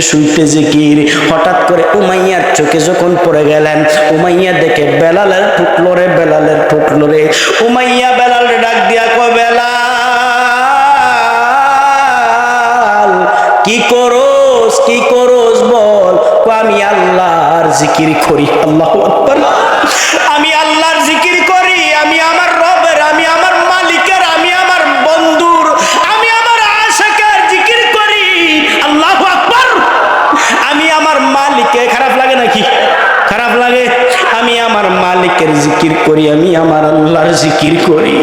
শুইতে জিকির। হঠাৎ করে উমাইয়ার চোখে যখন পড়ে গেলেন, উমাইয়া দেখে বেলালের ঠুকলো রে, বেলালের ঠুকলো রে। উমাইয়া বেলালের ডাক দিয়া কয়, বেলাল কি করোস, কি করোস বল। আমি আল্লাহর জিকির করি। আল্লাহু আকবার। আমি আল্লাহর জিকির করি, আমি আমার রবের, আমি আমার মালিকের, আমি আমার বন্ধুর, আমি আমার আশিকের জিকির করি। আল্লাহু আকবার। আমি আমার মালিককে, খারাপ লাগে নাকি? খারাপ লাগে? আমি আমার মালিকের জিকির করি, আমি আমার আল্লাহর জিকির করি।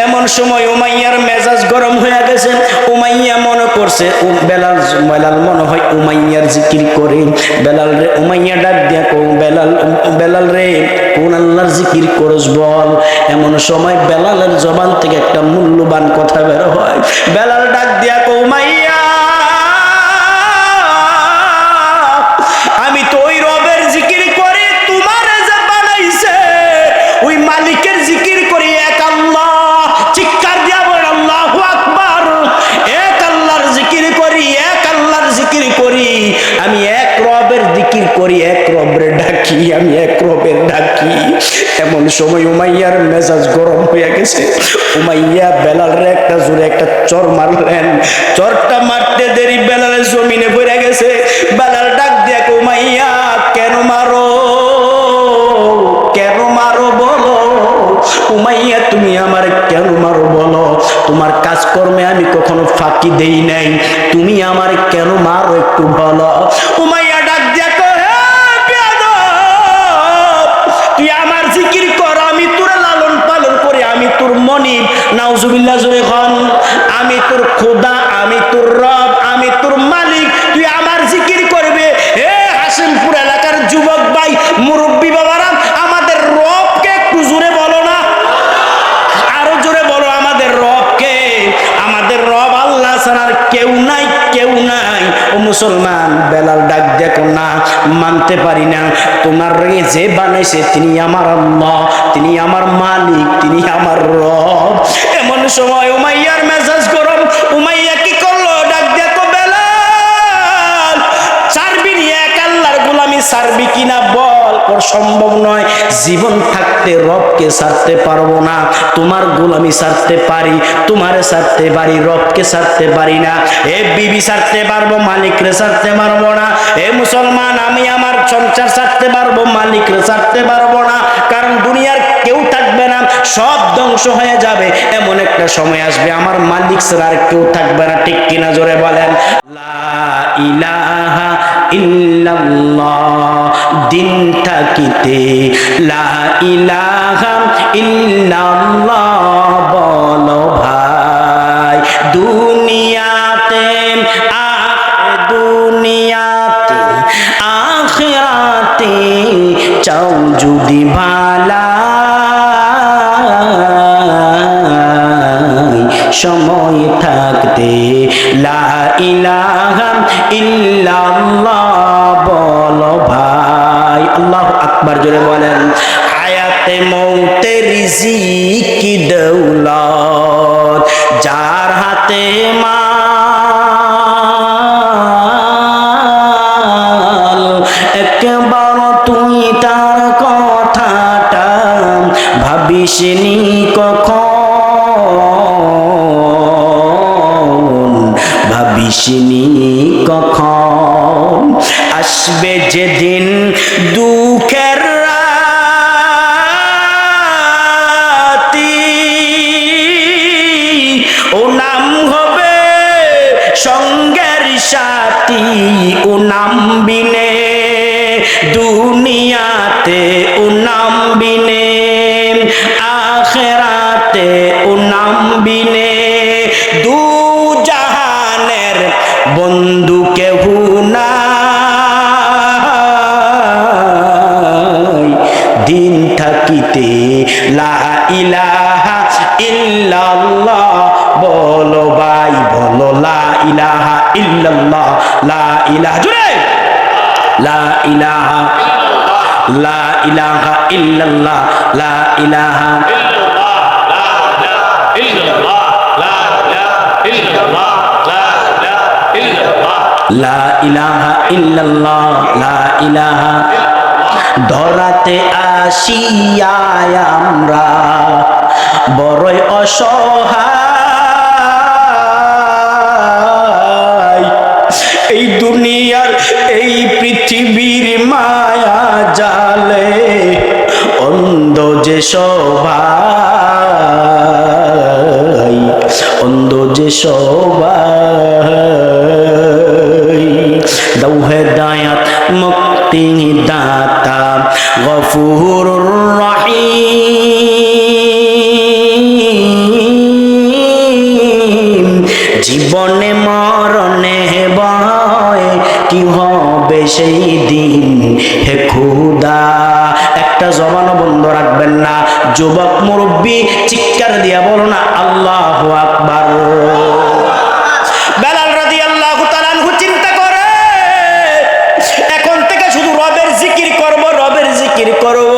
এমন সময় উমাইয়ার মেজাজ গরম হয়ে গেছে। উমাইয়া মনে করছে বেলাল মনে হয় উমাইয়ার জিকির করে। বেলাল রে উমাইয়া ডাক দিয়া কও, বেলাল রে কোন আল্লাহর জিকির করস বল। এমন সময় বেলালের জবান থেকে একটা মূল্যবান কথা বের হয়। বেলাল ডাক দিয়া কও, উমাইয়া আমি তো ওই রবের জিকির করি, তোমার যে বানাইছে ওই মালিকের জিকির করি, এক আল্লাহ। চিৎকার দিয়া বল আল্লাহু আকবার। এক আল্লাহর জিকির করি, এক আল্লাহর জিকির করি। আমি এক রবের জিকির করি, এক রবের ডাকি, আমি এক রবের ডাকি। এমন সময় উমাইয়ার মেজাজ গরম হয়ে গেছে। উমাইয়া বেলালের একটা জোরে একটা চর মারলেন। চরটা মারতে দেরি বেলালের জমিনে পড়ে গেছে। বেলাল ডাক দিয়া কও, উমাইয়া কেন মারো, কেন মারো বলো। উমাইয়া তুমি আমার কেন মারো বলো। তোমার কাজকর্মে আমি কখনো ফাঁকি দেই নাই, তুমি আমার কেন মারো একটু বলো। উমাইয়া ডাক দিয়া কও, হে বেয়াদব, তুই আমার জিকির কর, আমি তোর লালন পালন করি, আমি তোর মনিব। নাউজুবিল্লাহ জোরে খান। আমি তোর খোদা, আমি তোর রব, আমি তোর মালিক, তুই আমার জিকির করবে। হে হাসিমপুর এলাকার যুবক ভাই, মুরব্বী বাবারা, আমাদের রবকে একটু জোরে বলো না, আরো জোরে বলো আমাদের রবকে। আমাদের রব আল্লাহ ছাড়া আর কেউ নাই, কেউ নাই। ও মুসলমান, বেলাল ডাক দেখো না, মানতে পারি না। তোমার যে বানাইছে তিনি আমার আল্লাহ, তিনি আমার মালিক, তিনি আমার রব। এমন সময় উমাইয়ার মেজাজ গরম। উমাইয়া কি করলো? ডাক দেখো, বেলাল ছাড়বি নি, এক আল্লাহর গোলামি ছাড়বি কিনা বল। ওর সম্ভব নয়, জীবন থাকতে রবকে ছাড়তে পারবো না। তোমার গোলামি ছাড়তে পারি, তোমারে ছাড়তে পারি, রবকে ছাড়তে পারি না। এ বিবি ছাড়তে পারবো, মালিকরে ছাড়তে পারবো না। এ মুসলমান, আমি আমার সংসার ছাড়তে পারবো, মালিকরে ছাড়তে পারবো না। কারণ দুনিয়ার কেউ থাকবে না, সব ধ্বংস হয়ে যাবে। এমন একটা সময় আসবে আমার মালিক ছাড়া আর কেউ থাকবে না। ঠিক কিনা জোরে বলেন। লা ইলাহা ইল্লাল্লাহ, দিন থাকিতে লা ইলাহা ইল্লাল্লাহ বলো ভাই। দুনিয়াতে দুনিয়াতে আখিরাতে চাও যদি ভালা, সময় থাকতে লা ইলাহা ইল্লাল্লাহ বলো ভাই। আল্লাহু আকবার জোরে বলেন। হায়াতে মৌতে রিজিক কি দৌলত, যার হাতে মাল, একবার তুই তার কথাটা ভাবিসনি কখন, ভাবিসনি কখন। আসবে যেদিন দুঃখের রাতি, ও নাম হবে সঙ্গের সাথী, ও নাম বিনে দুনিয়াতে, ও নাম বিনে আখিরাতে, ও নাম বিনে দু জাহানের বন্ধু কেহ নাই। দিন থাকিতে লা ইলাহা ইল্লাল্লাহ বলো ভাই, বলো লা ইলাহা ইল্লাল্লাহ। লা ইলাহা জুড়ে লা ইলাহা, লা ইলাহা ইল্লাল্লাহ, লা ইলাহা ইল্লাল্লাহ, লা ইলাহা ইল্লাল্লাহ, লা ইলাহা ইল্লাল্লাহ, লা ইলাহা ইল্লাল্লাহ। লা ইলাহা ইল্লাল্লাহ, লা ইলাহা। ধরাতে আসিয়া আমরা বড়ই অসহায়, এই দুনিয়ার এই পৃথিবীর মায়া জালে অন্ধ যে সবাই, অন্ধ যে সবাই। দাও হেদায়াত মুক্তি দাতা গফুরুর রহিম। জীবনে মরণে ভয় কি হবে সেই দিন, হে খোদা। একটা জবানও বন্ধ রাখবেন না। যুবক মুরব্বী চিৎকার দিয়া বলো না আল্লাহু আকবার। বেলাল রাদিয়াল্লাহু তাআলা আনহু চিন্তা করে এখন থেকে শুধু রবের জিকির করব, রবের জিকির করব।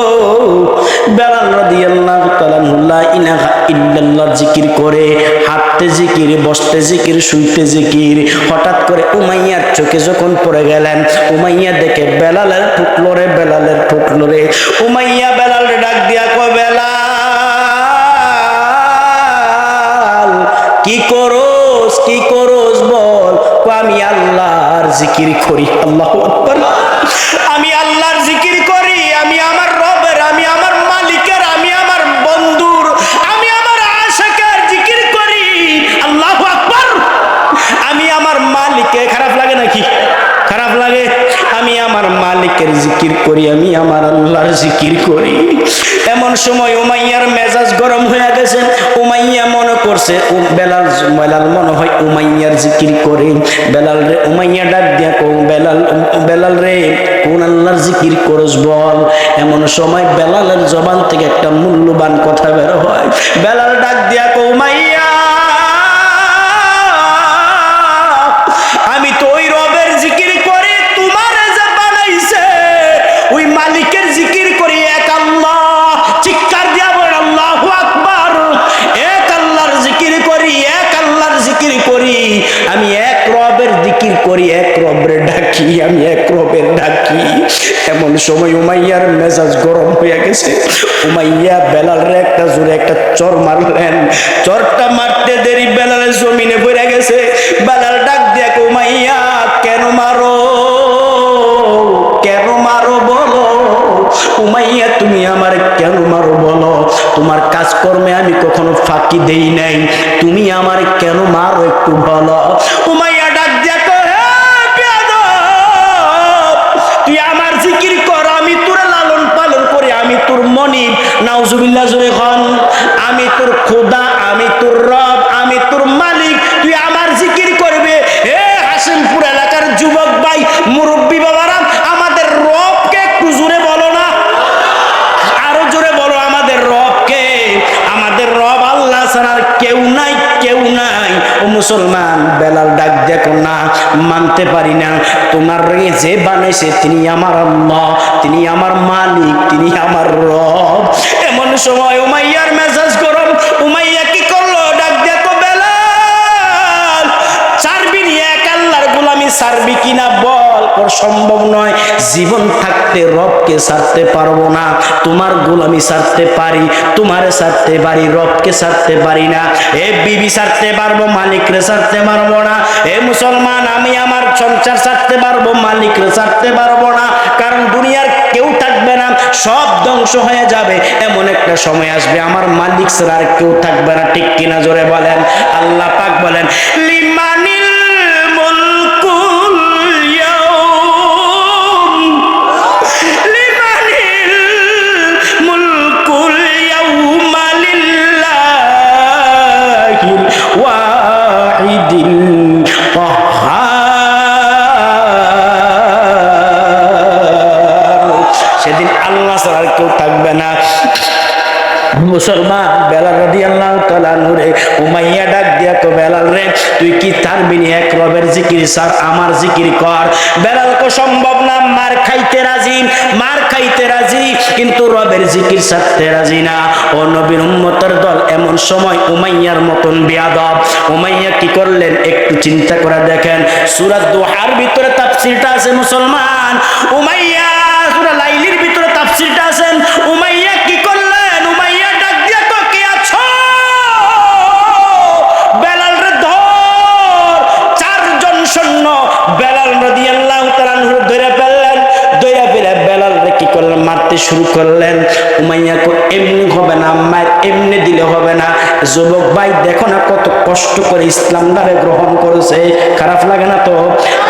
বেলাল রাদিয়াল্লাহু তাআলা লা ইলাহা ইল্লাল্লাহ জিকির করে, হাঁটতে জিকির, বসতে জিকির, শুইতে জিকির। হঠাৎ করে উমাইয়ার চোখে যখন পড়ে গেলেন, উমাইয়া দেখে বেলালের ঠুকলো রে, বেলালের ঠুকলো রে। উমাইয়া বেলালের ডাক দিয়া কয়, বেলাল কি করোস, কি করোস বল। আমি আল্লাহর জিকির করি। আল্লাহু আকবার। আমি আল্লাহর জিকির করি, আমি আমার রবের, আমি আমার মালিকের, আমি আমার বন্ধুর, আমি আমার আশিকের জিকির করি। আল্লাহু আকবার। আমি আমার মালিকে, খারাপ লাগে নাকি? খারাপ লাগে? আমি আমার মালিকের জিকির করি, আমি আমার আল্লাহর জিকির করি। এমন সময় উমাইয়ার মেজাজ গরম হয়ে গেছে। উমাইয়া মনে করছে বেলাল মনে হয় উমাইয়ার জিকির করে। বেলাল রে, উমাইয়া ডাক দিয়া কও, বেলাল, বেলাল রে কোন আল্লাহর জিকির করস বল। এমন সময় বেলালের জবান থেকে একটা মূল্যবান কথা বের হয়। বেলাল ডাক দিয়া কও, উমাইয়া আমি তো ওই রবের জিকির করি, তোমার যে বানাইছে ওই মালিকের জিকির করি, এক আল্লাহ। চিৎকার দিয়া বল আল্লাহু আকবার। এক আল্লাহর জিকির করি, এক আল্লাহর জিকির করি। আমি এক রবের জিকির করি, এক রবের ডাকি, আমি এক রবের ডাকি। এমন সময় উমাইয়ার মেজাজ গরম হয়ে গেছে। উমাইয়া বেলালের একটা জোরে একটা চর মারলেন। চরটা মারতে দেরি বেলালের জমিনে পড়ে গেছে। বেলাল ডাক দিয়া কও, উমাইয়া কেন মারো, কেন মারো বলো। উমাইয়া তুমি আমার কেন মারো বলো। তোমার কাজকর্মে আমি কখনো ফাঁকি দেই নাই, তুমি আমার কেন মারো একটু বলো। উমাইয়া ডাক দিয়া কয়, হে বেয়াদব, তুই আমার জিকির কর, আমি তোর লালন পালন করি, আমি তোর মনিব। নাউজুবিল্লাহ জোরে খান। আমি তোর খোদা, আমি তোর রব, আমি তোর মালিক, তুই আমার জিকির করবে। হে হাসিমপুর এলাকার যুবক ভাই, মুরব্বী বাবারা, আমাদের রবকে একটু জোরে বলো না, আরো জোরে বলো আমাদের রবকে। আমাদের রব আল্লাহ ছাড়া কেউ নাই, কেউ নাই। ও মুসলমান, বেলাল ডাক দেখো না, মানতে পারি না। তোমার যে বানাইছে তিনি আমার আল্লাহ, তিনি আমার মালিক, তিনি আমার রব। এমন সময় উমাইয়ার মেজাজ গরম। উমাইয়া কি করলো? ডাক দেখো, বেলাল ছাড়বি নি, এক আল্লাহর গোলামি ছাড়বি কিনা বল। সম্ভব নয়, জীবন থাকতে রবকে ছাড়তে পারবো না। তোমার গোলামি ছাড়তে পারি, তোমারে ছাড়তে পারি, রবকে ছাড়তে পারি না। এ বিবি ছাড়তে পারবো, মালিকরে ছাড়তে পারবো না। এ মুসলমান, আমি আমার সংসার ছাড়তে পারবো, মালিকরে ছাড়তে পারবো না। কারণ দুনিয়ার কেউ থাকবে না, সব ধ্বংস হয়ে যাবে। এমন একটা সময় আসবে আমার মালিক ছাড়া আর কেউ থাকবে না। ঠিক কিনা জোরে বলেন। আল্লাহ পাক বলেন, লিমানিল মুলকুল ইয়াউম, লিমানিল মুলকুল ইয়াউমা লিল্লাহিল ওয়াহিদিল কাহ্হার। সেদিন আল্লাহ ছাড়া আর কেউ থাকবে না। মুসলমান, বেলাল রাদিয়াল্লাহু তাআলা নূরে উমাইয়া ডাক দিয়া কো, বেলাল রে তুই কি ছাড়বি না? এক রবের জিকির ছাড়, আমার জিকির কর। বেলাল কো সম্ভব না, মার খাইতে রাজি, মার খাইতে রাজি, কিন্তু কিন্তু রবের জিকির ছাড়তে রাজি না। ও নবীর উম্মতের দল, এমন সময় উমাইয়ার মতন বেয়াদব উমাইয়া কি করলেন একটু চিন্তা করে দেখেন। সূরা দুহার ভিতরে তাফসীরটা আছে মুসলমান, উমাইয়া সূরা লাইলির ভিতরে তাফসীরটা আছে। উমাইয়া কি করলেন? উমাইয়া ডাক দিয়া তো কে আছো? বেলাল রে ধর। চারজন সৈন্য বেলাল রাদিয়াল্লাহু তাআলা ধরে ফেললেন। ধরে ফেলে বেলাল রে কি করলেন? মারতে শুরু করলেন। উমাইয়া কো এমনি হবে না, মার এমনি দিলে হবে না। যুবক ভাই দেখো না কত কষ্ট করে ইসলামটারে গ্রহণ করেছে, খারাপ লাগে না তো?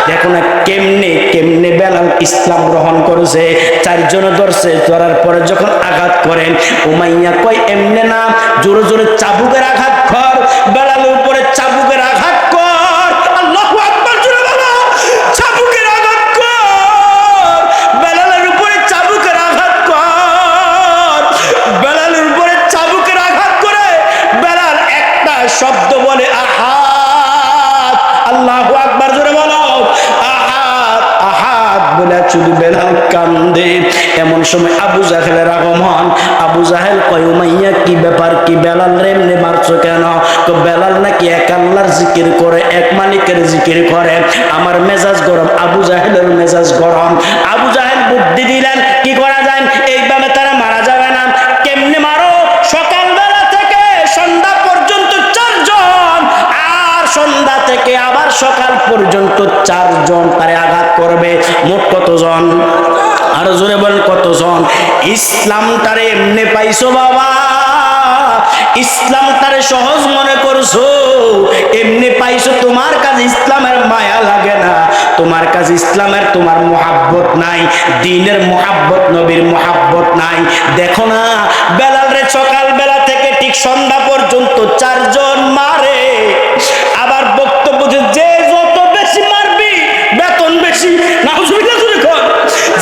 দেখো না কেমনে কেমনে বেলাল ইসলাম গ্রহণ করেছে। চারজন ধরছে, ধরার পরে যখন আঘাত করেন উমাইয়া কয় এমনে না, জোরে জোরে চাবুকের আঘাত কর, বেলালের উপরে চাবুকের আঘাত কর। আল্লাহু আকবার, জোরে বলো, চাবুকের আঘাত কর, বেলালের উপরে চাবুকের আঘাত কর। বেলালের উপরে চাবুকের আঘাত করে বেলাল একটা শব্দ বলে আহাদ। আল্লাহু আকবার, জোরে বলো আহাদ আহাদ বলে শুধু বেলাল কান্দে। এমন সময় আবু জাহেলের আগমন। আবু জাহেল কয় উমাইয়া কি ব্যাপার, কি বেলাল রে এমনি মারছো কেন? তো বেলাল নাকি এক আল্লাহর জিকির করে, এক মালিকের জিকির করে। আমার মেজাজ গরম, আবু জাহেলের মেজাজ গরম। আবু জাহেল বুদ্ধি দিলেন কি করা যায়, এইভাবে তারা মারা যাবে না। কেমনে মারো? সকালবেলা থেকে সন্ধ্যা পর্যন্ত চারজন, আর সন্ধ্যা থেকে আবার সকাল পর্যন্ত চারজন তারে আঘাত করবে। মোট কতজন? আরো জোরে বলেন কতজন? ইসলামটারে এমনি পাইছো বাবা, ইসলামটারে সহজ মনে করছো, এমনি পাইছো। তোমার কাছে ইসলামের মায়া লাগে না, তোমার কাছে ইসলামের তোমার মুহাব্বত নাই, দ্বীনের মুহাব্বত, নবীর মুহাব্বত নাই। দেখো না বেলাল রে সকাল বেলা থেকে ঠিক সন্ধ্যা পর্যন্ত চারজন মারে। আবার বক্তব্য যে যত বেশি মারবি বেতন বেশি, নাউজুবিল্লাহ জোরে কর,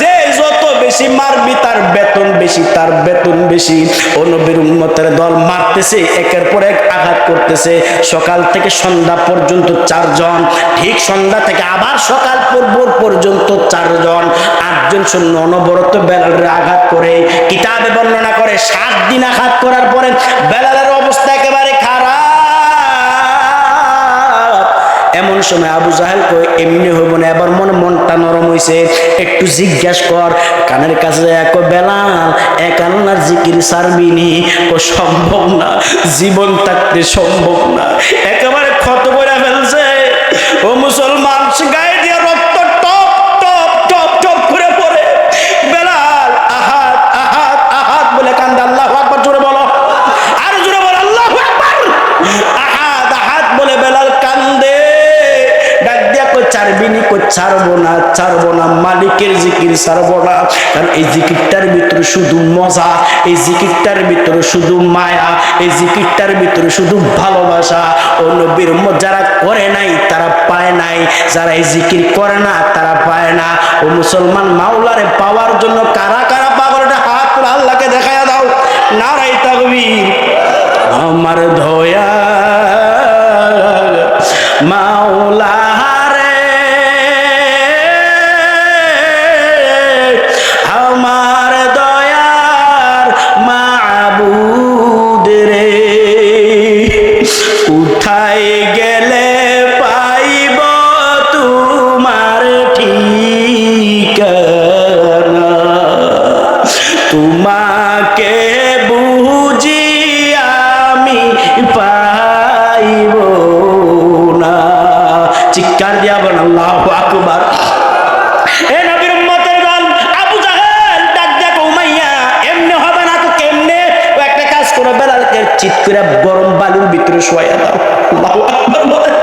যে যত বেশি মারবি তার বেতন বেশি, তার বেতন বেশি। ও নবীর উম্মতের দল মারতেছে, একের পর এক আঘাত করতেছে। সকাল থেকে সন্ধ্যা পর্যন্ত চারজন, ঠিক সন্ধ্যা থেকে আবার সকাল পর্যন্ত চারজন, আটজন সৈন্য অনবরত বেলালের আঘাত করে। কিতাবে বর্ণনা করে 7 দিন আঘাত করার পরে বেলালের অবস্থা একেবারে খারাপ। এমন সময় আবু জাহেল কই এমনি হইব না, এবার মনটা নরম হইছে, একটু জিজ্ঞাসা কর। কানের কাছে এক বেলাল এক আল্লাহর জিকির ছাড়বিনি? ও সম্ভব না, জীবন থাকতে সম্ভব না, একেবারে ক্ষত করে ফেলছে। ও মুসলমান, গায়ে দিয়ে রক্ত টপ টপ টপ টপ করে পড়ে। বেলাল আহাদ আহাদ আহাদ বলে কান্দে। আল্লাহু আকবার, জোরে বলো, আর জোরে বলো আল্লাহু আকবার। আহাদ আহাদ বলে বেলাল কান্দে। ডাক দিয়া কই ছাড়বিনি? কই ছাড়বো না, ছাড়বো না, মালিকের জিকির ছাড়বো না। কারণ এই জিকিরটার ভিতরে শুধু মজা, এই জিকিরটার ভিতরে শুধু মায়া, এই জিকিরটার ভিতরে শুধু ভালোবাসা। ও নবীর উম্মত যারা করে নাই তারা পায় নাই, যারা এই জিকির করে না তারা পায় না। ও মুসলমান, মাওলারে পাওয়ার জন্য কারা কারা পাগল? হাত তুলে আল্লাহকে দেখায়া দাও। নারায়ে তাকবীর। আমার ধয়া মাওলা রে, আমার দয়ার মাবুদ রে, কোথায় গেলে পাইব তোমার ঠিকানা? তোমাকে বুঝি আমি পাইব না। চিৎকার দিয়া বলেন আল্লাহু আকবার। এ নবীর উম্মতের দল, আবু জাহেল ডাক দেখ উমাইয়া এমনি হবে না তো কেমনে? ও একটা কাজ করো, বেলালকে চিৎ করে গরম বালুর ভিতরে শোয়া দাও। আল্লাহু আকবার বলেন।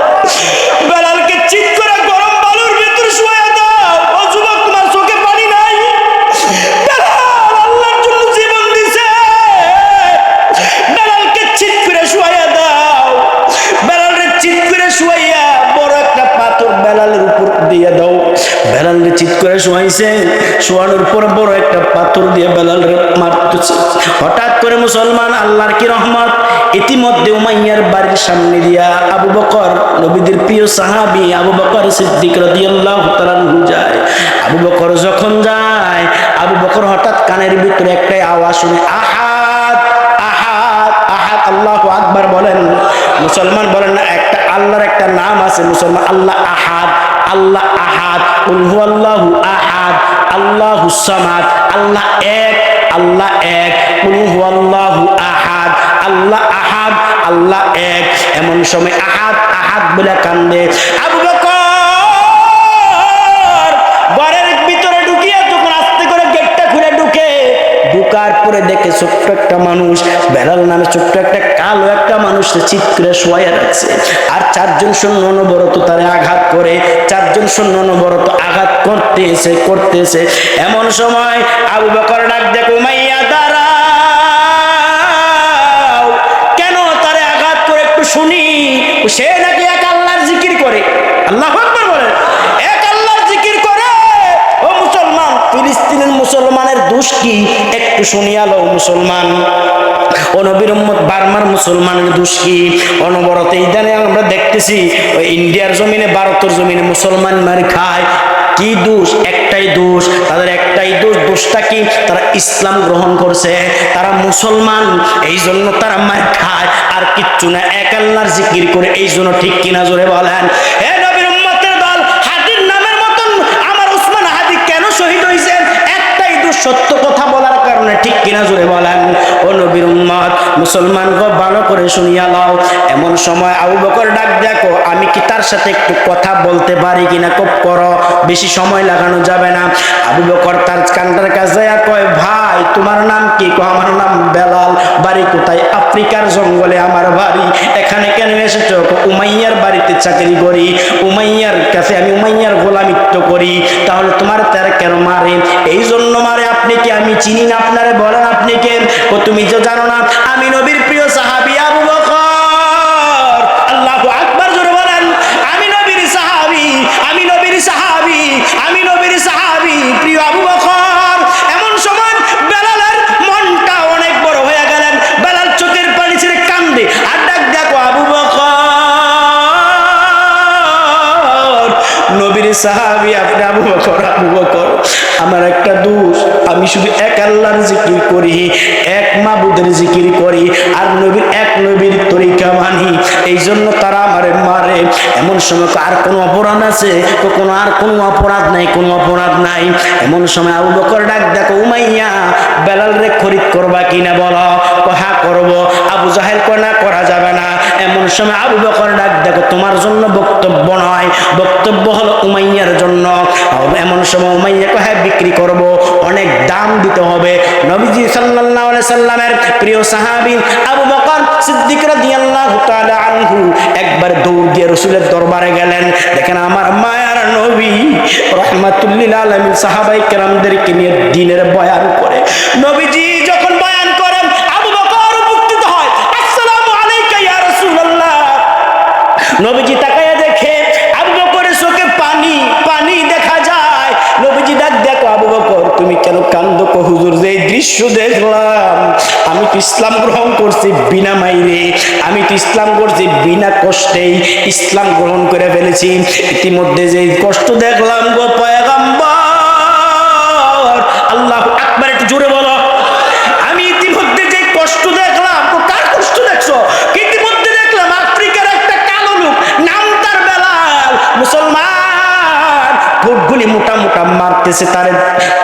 বেলালকে চিৎ করে গরম বালুর ভিতরে শোয়া দাও। ও যুবক, তোমার চোখে পানি নাই? বেলাল আল্লাহর জন্য জীবন দিছে, বেলালকে চিৎ করে শোয়া দাও। বেলালকে চিৎ করে শোয়া বড় একটা পাথর বেলালের উপর দিয়ে দাও। বেলালকে চিৎ করে শোয়াইছে, শোয়ানোর পর বড় একটা পাথর দিয়ে বেলালকে মারতেছে। হঠাৎ করে মুসলমান, আল্লাহর কি রহমত, ইতিমধ্যে উমাইয়ার বাড়ির সামনে দিয়া আবু বকর, নবীদের প্রিয় সাহাবী আবু বকর সিদ্দিক রাদিয়াল্লাহু তাআলা যায়। আবু বকর যখন যায়, আবু বকর হঠাৎ কানের ভিতরে একটাই আওয়াজ শুনে, আহাদ আহাদ আহাদ, আল্লাহু আকবার বলেন। মুসলমান বলেন না, একটা আল্লাহর একটা নাম আছে মুসলমান, আল্লাহ আহাদ, আল্লাহ আহাদ, কুল হুয়াল্লাহু আহাদ, আল্লাহুস সামাদ, আল্লাহ এক, আল্লাহ এক, কুল হুয়াল্লাহু আহাদ, আল্লাহ আহাদ, আল্লাহ এক। এমন সময় আহাদ আহাদ বলে কান্দে আবু বকর ঘরের ভিতরে ঢুকিয়ে তখন আস্তে করে গেটটা খুলে ঢুকার পরে দেখে ছোট্ট একটা মানুষ, বেলাল নামে ছোট্ট একটা কালো একটা মানুষ চিৎকারে শোয়া রাখছে। আর চারজন সৈন্য অনবরত তারে আঘাত করে, চারজন সৈন্য অনবরত আঘাত করতেছে। এমন সময় আবু বকর ডাক দেখো, উমাইয়া দাঁড়াও, কেন তারে আঘাত করে একটু শুনি। সে নাকি এক আল্লাহর জিকির করে, আল্লাহু আকবার বলেন, এক আল্লাহর জিকির করে। ও মুসলমান, ফিলিস্তিনের মুসলমানের দোষ কি একটু শুনিয়া লও মুসলমান। ও নবীর উম্মত বার্মার মুসলমানের দোষ কি? অনবরত ইদানে আমরা দেখতেছি ওই ইন্ডিয়ার জমিনে, ভারতের জমিনে মুসলমান মার খায়। কি দোষ? একটাই দোষ, তাদের একটাই দোষ। দোষটা কি? তারা ইসলাম গ্রহণ করছে, তারা মুসলমান, এই জন্য তারা মার খায়, আর কিচ্ছু না। এক আল্লাহর জিকির করে, এই জন্য। ঠিক কিনা জোরে বলেন। হে নবীর উম্মতের দল, হাদির নামের মতন আমার উসমান হাদি কেন শহীদ হয়েছেন? একটাই দোষ, সত্য কথা বলার কারণে। ঠিক কিনা জোরে বলেন। ও নবীর উম্মত মুসলমান গো, ভালো করে শুনিয়া লও। এমন সময় আবু বকর ডাক দেখো, আমি কি তার সাথে একটু কথা বলতে পারি কিনা? খুব করো, বেশি সময় লাগানো যাবে না। আবু বকর তার কান্ডার কাছে কয়, ভাই তোমার নাম কি? আমার নাম বেলাল। বাড়ি কোথায়? আফ্রিকার জঙ্গলে আমার বাড়ি। এখানে কেন এসেছো? উমাইয়ার বাড়িতে চাকরি করি, উমাইয়ার কাছে আমি উমাইয়ার গোলামিত্ব করি। তাহলে তোমার তারা কেন মারে? এই জন্য মারে। আপনি কি? আমি চিনি না আপনারে, বলেন আপনি কে? তুমি তো জানো না আমি নবীর প্রিয় সাহাবী আবু বকর। আল্লাহু আকবার জোরে বলেন। আমি নবীর সাহাবী, আমি নবীর সাহাবী, আমি নবীর সাহাবী, প্রিয় আবু বকর। এমন সময় বেলালের মনটা অনেক বড় হয়ে গেলেন। বেলাল চোখের পানি ছেড়ে কান্দে আর ডাক দেখো, আবু বকর, নবীর সাহাবী আপনি আবু বকর। আবু বকর, আমার একটা দোষ, আমি শুধু এক আল্লাহর জিকির করি, এক মাবুদের জিকির করি, আর নবীর এক নবীর তরিকা মানি, এই জন্য তারা আমারে মারে। এমন সময় আর কোনো অপরাধ আছে? কোনো আর কোনো অপরাধ নাই, কোনো অপরাধ নাই। এমন সময় আবু বকর ডাক দেখো, উমাইয়া বেলাল রে খরিদ করবা কিনা বলো? হ্যাঁ করবো। আবু জাহেল কয় না, করা যাবে না। এমন সময় আবু বকর ডাক দেখো, তোমার জন্য বক্তব্য নয়, বক্তব্য হলো উমাইয়ার জন্য। এমন সময় উমাইয়া কয়, হ্যাঁ বিক্রি করব, অনেক দাম দিতে হবে। নবীজি সাল্লাল্লাহু আলাইহি সাল্লামের প্রিয় সাহাবী আবু বকর সিদ্দিক রাদিয়াল্লাহু তাআলা আনহু একবার দৌড় দিয়ে রাসূলের দরবারে গেলেন। দেখেন আমার মায়ার নবী রাহমাতুল লিল আলামিন সাহাবায়ে কেরামদেরকে নিয়ে দ্বীনের বয়ান করে। নবীজি যখন বয়ান করেন, আবু বকর উপস্থিত হয়। আসসালামু আলাইকা ইয়া রাসূলুল্লাহ। নবীজি তাকায়া দেখে আবু বকরের চোখে পানি পানি দেখা যায়। নবীজি ডাক দেখো, আবু বকর তুমি কেন কান্দো? হুজুর, যে দৃশ্য দেখলাম, আমি তো ইসলাম গ্রহণ করছি বিনা মাইরে, আমি তো ইসলাম করছি বিনা কষ্টেই ইসলাম গ্রহণ করে ফেলেছি। ইতিমধ্যে যে কষ্ট দেখলাম গো পয়গম্বর, আল্লাহু আকবার, একটু জোরে বলো। আমি ইতিমধ্যে যে কষ্ট দেখলাম, কার কষ্ট দেখছো? ইতিমধ্যে দেখলাম আফ্রিকার একটা কালো লোক, নাম তার বেলাল, মুসলমান, ভোটগুলি মোটা মোটা মারতেছে তারে।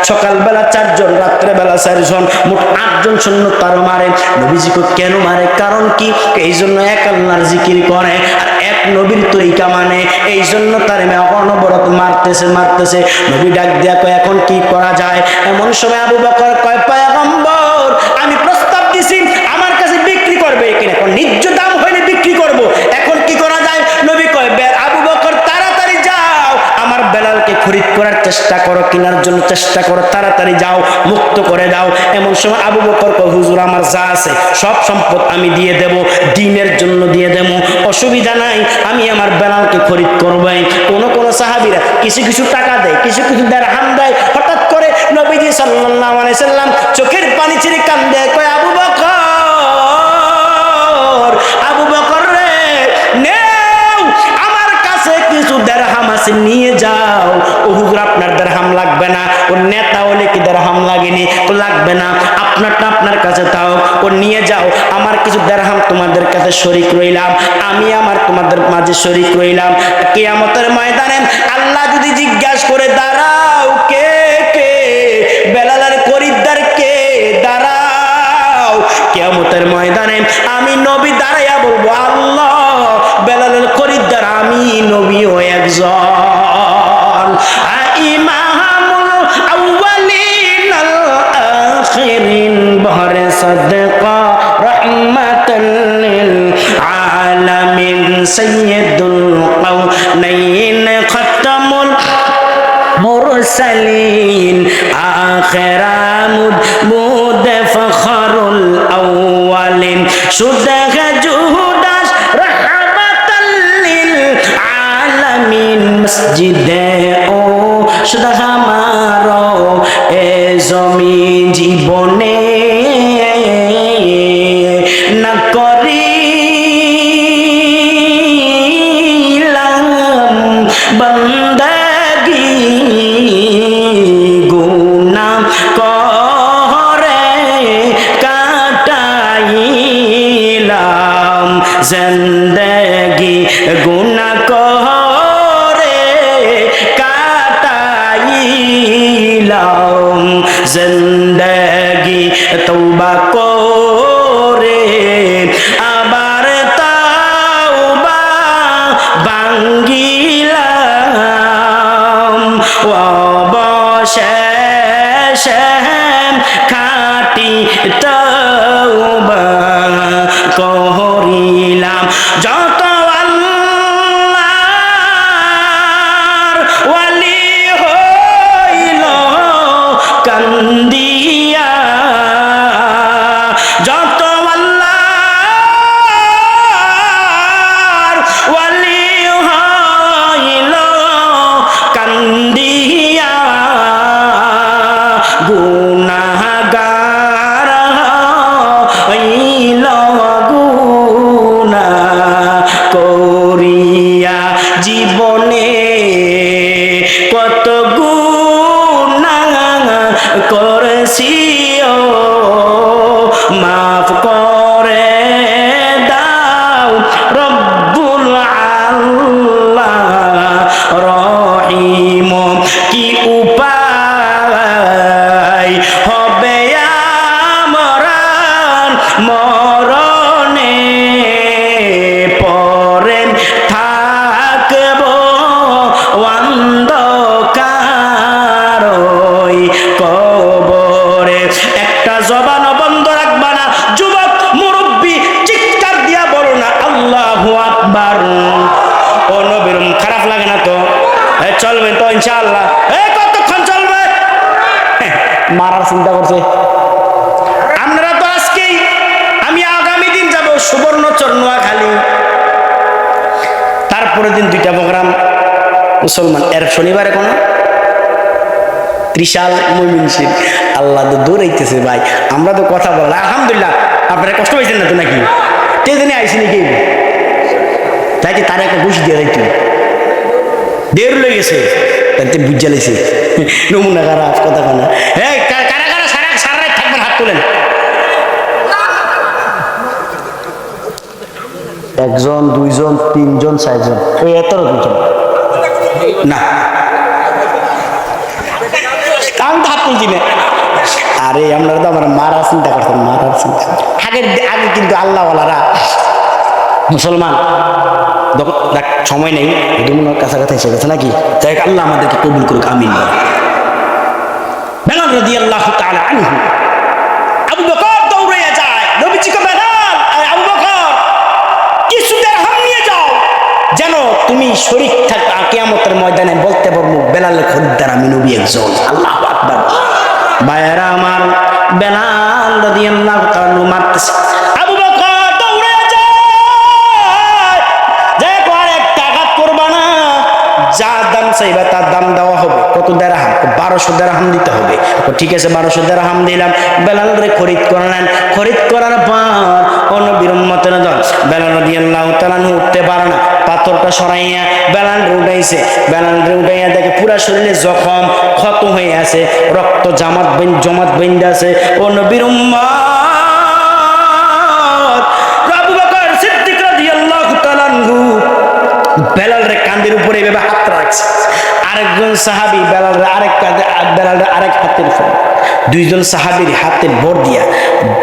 সকালবেলা 4 জন, রাত্রেবেলা 4 জন, মোট 8 জন সৈন্য তার মারে। নবীজিকে কেন মারে? কারণ কি? এই জন্য এক আল্লাহর জিকির করে আর এক নবীর তরিকা মানে, এই জন্য তার অনবরত মারতেছে। নবী ডাক দেয়া কয়, এখন কি করা যায়? এমন সময় আবু বকর কয়, পয়গম্বর আমি প্রস্তাব দিছি, আমার কাছে বিক্রি করবে কিনা? এখন ন্যায্য দাম হইলে বিক্রি করব, এখন কি করা যায়? নবী কয়, আবু বকর তাড়াতাড়ি যাও, আমার বেলালকে খরিদ করার চেষ্টা করো, কেনার জন্য চেষ্টা করো, তাড়াতাড়ি যাও, মুক্ত করে দাও। এমন সময় আবু বকর কয়, হুজুর আমার যা আছে সব সম্পদ আমি দিয়ে দেব, দ্বীনের জন্য দিয়ে দেব, অসুবিধা নাই, আমি আমার বেলালকে খরিদ করবই। কোন সাহাবীরা কিছু কিছু টাকা দেয়, কিছু কিছু দিরহাম দেয়। হঠাৎ করে নবীজি সাল্লাল্লাহু আলাইহি সাল্লাম চোখের পানি ছেড়ে কান্দে, কয়, আবু বকর, আবু বকর রে, নেও, আমার কাছে কিছু দিরহাম আছে, নিয়ে যাও। ও হুজুর আপনার দিরহাম লাগবে লাগবে না। ওর নেতা হলে কি দেড়হাম লাগেনি? লাগবে না, আপনারটা আপনার কাছে তাও, ও নিয়ে যাও। আমার কিছু দেড়হাম তোমাদের কাছে শরীক রইলাম, আমি আমার তোমাদের মাঝে শরীক রইলাম। কিয়ামতের ময়দানে আল্লাহ যদি জিজ্ঞাসা করে দাঁড়াও কে কে, বেলালের খরিদ্দার কে, দাঁড়াও। কিয়ামতের ময়দানে আমি নবী দাঁড়াইয়া বলবো আল্লাহ, বেলালের খরিদ্দার আমি নবীও একজন। ইমামুল আউয়ালিন আল আখিরিন বহরে সাদকা রাহমাতাল লিল আলামিন সাইয়্যিদুল কাউনাইন খাতামুল মুরসালিন আখিরামুদ মুদ ফখরুল আউয়ালিন সুদাহ জুহুদাস রাহমাতাল লিল আলামিন মসজিদে ও সুদাহ আমারো এ জমিন জীবনে না করিলাম বন্দগি, গুনাহ করে কাটাইলাম জিন্দেগি, গুনাহ করে কাটাইলাম জিন্দেগি, তওবা করে আবার তওবা ভাঙ্গিলাম, অবশেষে খাঁটি তওবা করিলাম। যত আল্লাহর ওয়ালি হইল কান্দিয়া, যত আল্লাহর ওয়ালি হইল কান্দিয়া, গুনাহগার হইল গুনাহ করিয়া, জীবনে কত গুনাহ করেছি ও মাফ করে দাও রব্বুল আল্লাহ রহিম। কি উপায় হবে আমরান মরণে পরে থাকব অন্ধকার ওই কবরে। একটা জবান বন্ধ রাখবা না, যুবক মুরব্বী চিৎকার দিয়া বলো না আল্লাহু আকবার। ও নবীর খারাপ লাগে না তো? চলবে তো ইনশাআল্লাহ? কতক্ষণ চলবে? মারার চিন্তা করছে। আপনারা তো আজকেই, আমি আগামী দিন যাব সুবর্ণচর নোয়াখালী, তারপরের দিন 2টা প্রোগ্রাম মুসলমান, এর শনিবারে কোনো ত্রিশাল ময়মনসিংহ। আল্লাহ তো দৌড়াইতেছে ভাই, আমরা তো কথা বললাম আলহামদুলিল্লাহ। আপনারা কষ্ট পাইছেন না তো নাকি? টেদিনে আইসি নাকি? তাই কি তার একটা ঘুষ দিয়ে যাইতো, দেড় লই গেছে তাতে বুঝা লাইছে নমুনা খারাপ কথা কানা। হ্যাঁ, কারা কারা সারা সারা রাত থাকবেন? হাত তোলেন। একজন, দুইজন, তিনজন, চারজন, ওই এত দুজন না, আমি তো হাত তুলছি না। আরে আপনারা তো আমার মারা চিন্তা করতেন, মারার চিন্তা। আগে কিন্তু আল্লাহওয়ালারা মুসলমান সময় নেই, দুমুনার কাছাকাছি এসে গেছে নাকি? তাই আল্লাহ আমাদেরকে কবুল করুক, আমিন। বেলাল রাদিয়াল্লাহু তাআলা আনহু, আবু বকর দৌড়ে যায়, নবীজিকে বেলাল, আবু বকর কিছু দিরহাম নিয়ে যাও, যেন তুমি শরীক থাকো কিয়ামতের ময়দানে বলতে পারবো বেলালের খরিদ্দার আমি নবী একজন। আল্লাহু আকবার। ভাইয়েরা আমার, বেলাল রাদিয়াল্লাহু তাআলা মারতেছে, আবু বকর দৌড়ে যায়, যে কোন এক টাকা করবা না, যা দাম চাইবা তার দাম দেওয়া হবে। কত দিরহাম? 1200 দিরহাম দিতে হবে। ঠিক আছে, 1200 দিরহাম দিলাম। বেলাল রে খরিদ করলেন, খরিদ করার পর ও ও নবীর উম্মতের দল। বেলাল রাদিয়াল্লাহু তাআলা উঠতে পারে না, পাথরটা সরাইয়া বেলাল উঠাইছে। বেলাল উঠাইয়া দেখে পুরা শরীরে জখম, ক্ষত হয়ে আছে, রক্ত জমাত বেঁধে আছে। ও নবীর উম্মত, আবু বকর সিদ্দিক রাদিয়াল্লাহু তাআলা আনহু বেলালের কাঁধের উপরে এভাবে হাত রাখছে। আরেকজন সাহাবী বেলালের আরেক হাতের উপর, দুইজন সাহাবীর হাতে ভর দিয়া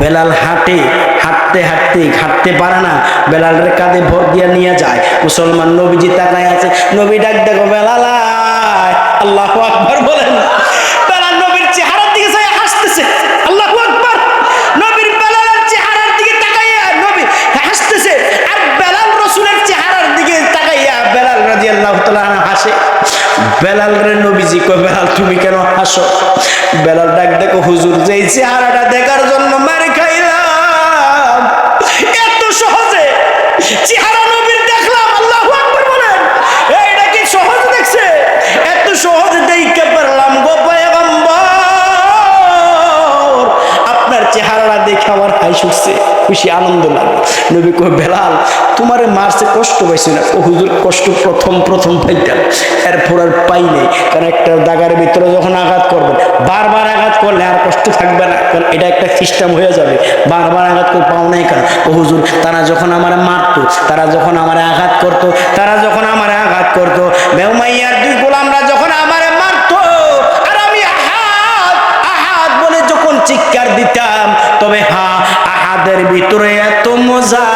বেলাল হাঁটতে পারে না, বেলালের কাঁধে ভর দিয়া নিয়ে যায়। মুসলমান নবীজি তাকায় আছে, নবী ডাক দেখো বেলাল, আল্লাহু আকবার বলেন। বেলাল নবীর চেহারার দিকে চাইয়া হাসতেছে, আল্লাহু আকবার। নবীর বেলালের চেহারার দিকে তাকাইয়া নবী হাসতেছে, আর বেলাল রাসূলের চেহারার দিকে তাকাইয়া বেলাল রাদিয়াল্লাহু তাআলা হাসে। বেলাল রে নবীজি কয়, বেলাল তুমি কেন হাসো? বেলাল ডাক দেখো, হুজুর যেই চেহারাটা দেখার জন্য মার খাইলাম, এত সহজে চেহারা নবীর দেখলাম, আল্লাহু আকবার বলেন। এইটা কি সহজ দেখছে? এত সহজে দেখতে পারলাম গো পয়গম্বর, আপনার চেহারাটা দেখে আমার হাসি উঠছে, খুশি আনন্দ লাগে। নবী কয়, বেলাল তোমারে মারছে, কষ্ট পাইছি না? ও হুজুর কষ্ট প্রথম পাইতাম, এরপর আর পাই নাই। কারণ একটা দাগার ভিতরে যখন আঘাত করবেন, বারবার আঘাত করলে আর কষ্ট থাকবে না, কারণ এটা একটা সিস্টেম হয়ে যাবে। বারবার আঘাত করে পাও নাই কেন? ও হুজুর তারা যখন আমার মারতো, তারা যখন আমার আঘাত করতো, বেউমাইয়ার দুই গোলামরা যখন আমার মারতো, আর আমি আহাদ বলে যখন চিৎকার দিতাম, তবে হ্যাঁ আহাদের ভিতরে এত মজা,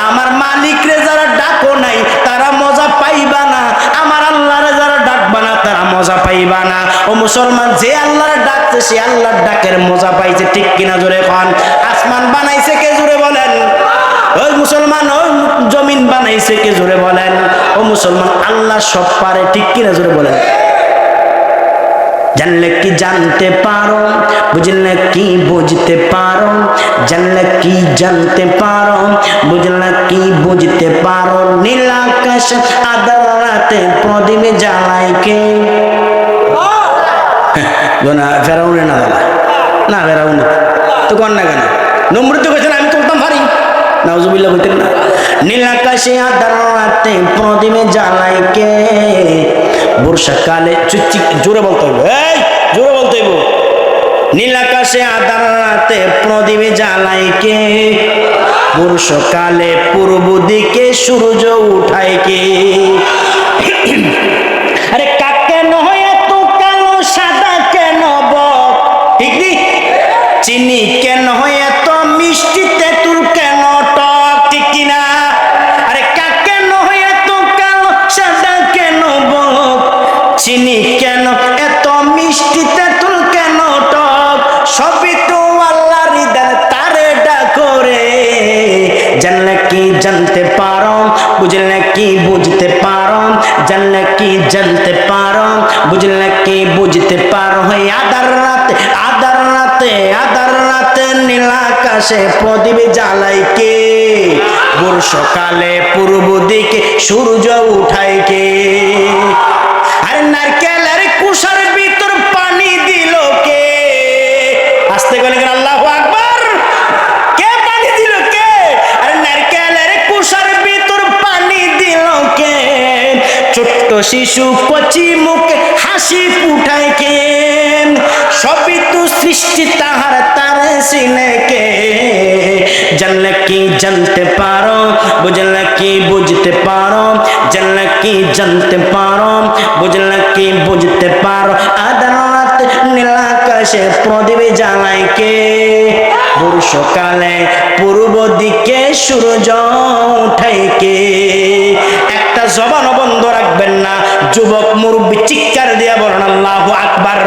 আমার মালিক রে যারা ডাকো নাই তারা মজা পাইবা না, আমার আল্লাহরে যারা ডাকবা না তারা মজা পাইবা না। ও মুসলমান, যে আল্লাহরে ডাকছে সে আল্লাহর ডাকের মজা পাইছে, ঠিক কিনা জোরে কোন? আসমান বানাইছে কে জোরে বলেন? ওই মুসলমান, ওই জমিন বানাইছে কে জোরে বলেন? ও মুসলমান, আল্লাহ সব পারে, ঠিক কিনা জোরে বলেন? জানলে কি জানতে পারো, বুঝলে কি বুঝতে পারো, জানলে কি জানতে পারো, বুঝলে কি বুঝতে পারো, নীল আকাশ আধার রাতে প্রদীপ জ্বালায় কে? ফেরাউনে না দাদা, না ফেরাউনে তো কন না কেন? নমরুদ তো কেছেন আমি করতাম পারি, নাউজুবিল্লাহ বলতেন না। নীল আকাশে আধার রাতে প্রদীপ জ্বালায় কে? বর্ষাকালে জোরে বলতে হইব, এই জোরে বলতে হইব। নীল আকাশে আধার রাতে প্রদীপ জ্বালায় কে? বর্ষাকালে পূর্ব দিকে সূর্য উঠায় কে? আরে কাক কেন এত কালো, সাদা কেন বক, ঠিক নি? চিনি কেন এত মিষ্টি, তেঁতুল কেন টক, ঠিক কিনা? আরে কাক কেন এত কালো, সাদা কেন বক, চিনি কেন এত মিষ্টি, তেঁতুল কেন টক, সবই তো আল্লাহর দান, তারে ডাকো রে। জানলে কি জানতে পারো, বুঝলে কি বুঝতে পারো, জানলে কি জানতে পারো, বুঝলে কি বুঝতে পারো। আধার রাতে নীল আকাশে প্রদীপ জ্বালায় কে? বর্ষাকালে পূর্ব দিকে সূর্য উঠায় কে? আরে নারকেলের কুশার ভিতর পানি দিল কে? আস্তে করে আল্লাহু আকবার। কে পানি দিল কে? আরে নারকেলের কুশার ভিতর পানি দিল কে? ছোট্ট শিশু কচি মুখে হাসি ফুটায় কে? সবই তো সৃষ্টি তাহার, তারে চিনে কে? জানলে কি জানতে পারো, বুঝলে কি বুঝতে পারো, জানলে কি জানতে পারো, বুঝলে কি বুঝতে পারো। আধার রাতে নীল আকাশে প্রদীপ জ্বালায় কে? বর্ষাকালে পূর্ব দিকে সূর্য উঠায় কে? একটা জবানও বন্ধ রাখবেন না, যুবক মুরব্বী চিৎকার দিয়া বলেন আল্লাহু আকবার।